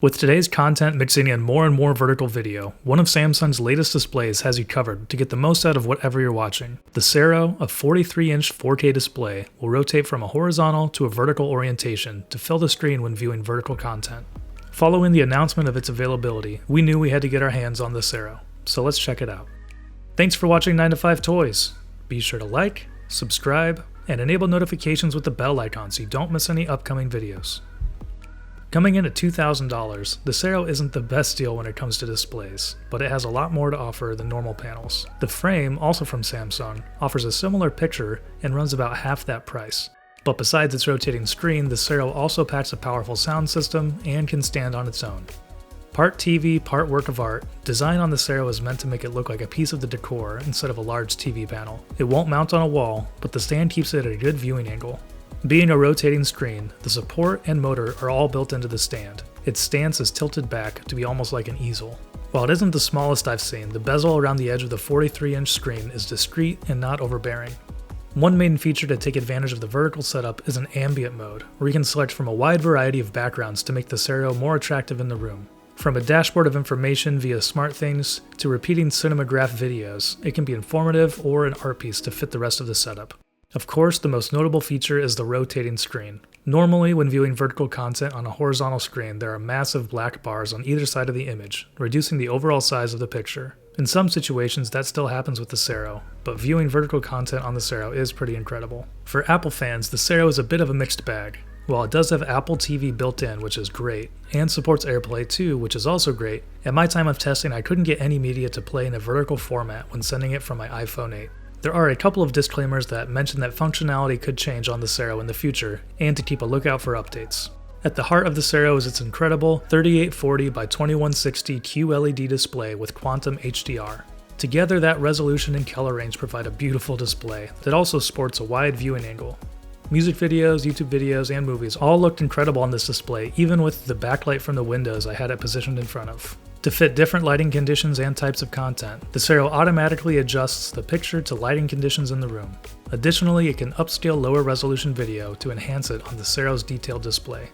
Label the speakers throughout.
Speaker 1: With today's content mixing in more and more vertical video, one of Samsung's latest displays has you covered to get the most out of whatever you're watching. The Sero, a 43-inch 4K display, will rotate from a horizontal to a vertical orientation to fill the screen when viewing vertical content. Following the announcement of its availability, we knew we had to get our hands on the Sero, so let's check it out. Thanks for watching 9 to 5 Toys. Be sure to like, subscribe, and enable notifications with the bell icon so you don't miss any upcoming videos. Coming in at $2,000, the Sero isn't the best deal when it comes to displays, but it has a lot more to offer than normal panels. The frame, also from Samsung, offers a similar picture and runs about half that price. But besides its rotating screen, the Sero also packs a powerful sound system and can stand on its own. Part TV, part work of art, design on the Sero is meant to make it look like a piece of the decor instead of a large TV panel. It won't mount on a wall, but the stand keeps it at a good viewing angle. Being a rotating screen, the support and motor are all built into the stand. Its stance is tilted back to be almost like an easel. While it isn't the smallest I've seen, the bezel around the edge of the 43-inch screen is discreet and not overbearing. One main feature to take advantage of the vertical setup is an Ambient Mode, where you can select from a wide variety of backgrounds to make the Sero more attractive in the room. From a dashboard of information via SmartThings to repeating cinemagraph videos, it can be informative or an art piece to fit the rest of the setup. Of course, the most notable feature is the rotating screen. Normally, when viewing vertical content on a horizontal screen, there are massive black bars on either side of the image, reducing the overall size of the picture. In some situations, that still happens with the Sero, but viewing vertical content on the Sero is pretty incredible. For Apple fans, the Sero is a bit of a mixed bag. While it does have Apple TV built in, which is great, and supports AirPlay too, which is also great, at my time of testing I couldn't get any media to play in a vertical format when sending it from my iPhone 8. There are a couple of disclaimers that mention that functionality could change on the Sero in the future, and to keep a lookout for updates. At the heart of the Sero is its incredible 3840 by 2160 QLED display with Quantum Hdr. Together, that resolution and color range provide a beautiful display that also sports a wide viewing angle. Music videos, YouTube videos, and movies all looked incredible on this display, even with the backlight from the windows I had it positioned in front of. To fit different lighting conditions and types of content, the Sero automatically adjusts the picture to lighting conditions in the room. Additionally, it can upscale lower resolution video to enhance it on the Sero's detailed display.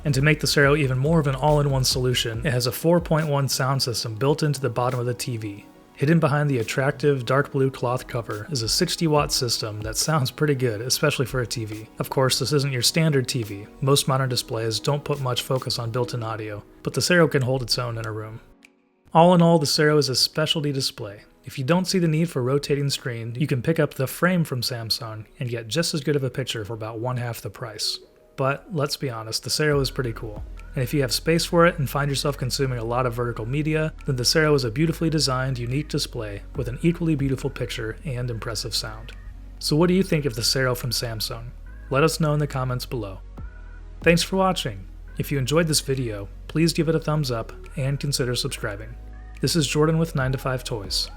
Speaker 1: And to make the Sero even more of an all-in-one solution, it has a 4.1 sound system built into the bottom of the TV. Hidden behind the attractive dark blue cloth cover is a 60-watt system that sounds pretty good, especially for a TV. Of course, this isn't your standard TV. Most modern displays don't put much focus on built-in audio, but the Sero can hold its own in a room. All in all, the Sero is a specialty display. If you don't see the need for a rotating screen, you can pick up the frame from Samsung and get just as good of a picture for about one-half the price. But let's be honest, the Sero is pretty cool. And if you have space for it and find yourself consuming a lot of vertical media, then the Sero is a beautifully designed, unique display with an equally beautiful picture and impressive sound. So what do you think of the Sero from Samsung? Let us know in the comments below. Thanks for watching. If you enjoyed this video, please give it a thumbs up and consider subscribing. This is Jordan with 9 to 5 Toys.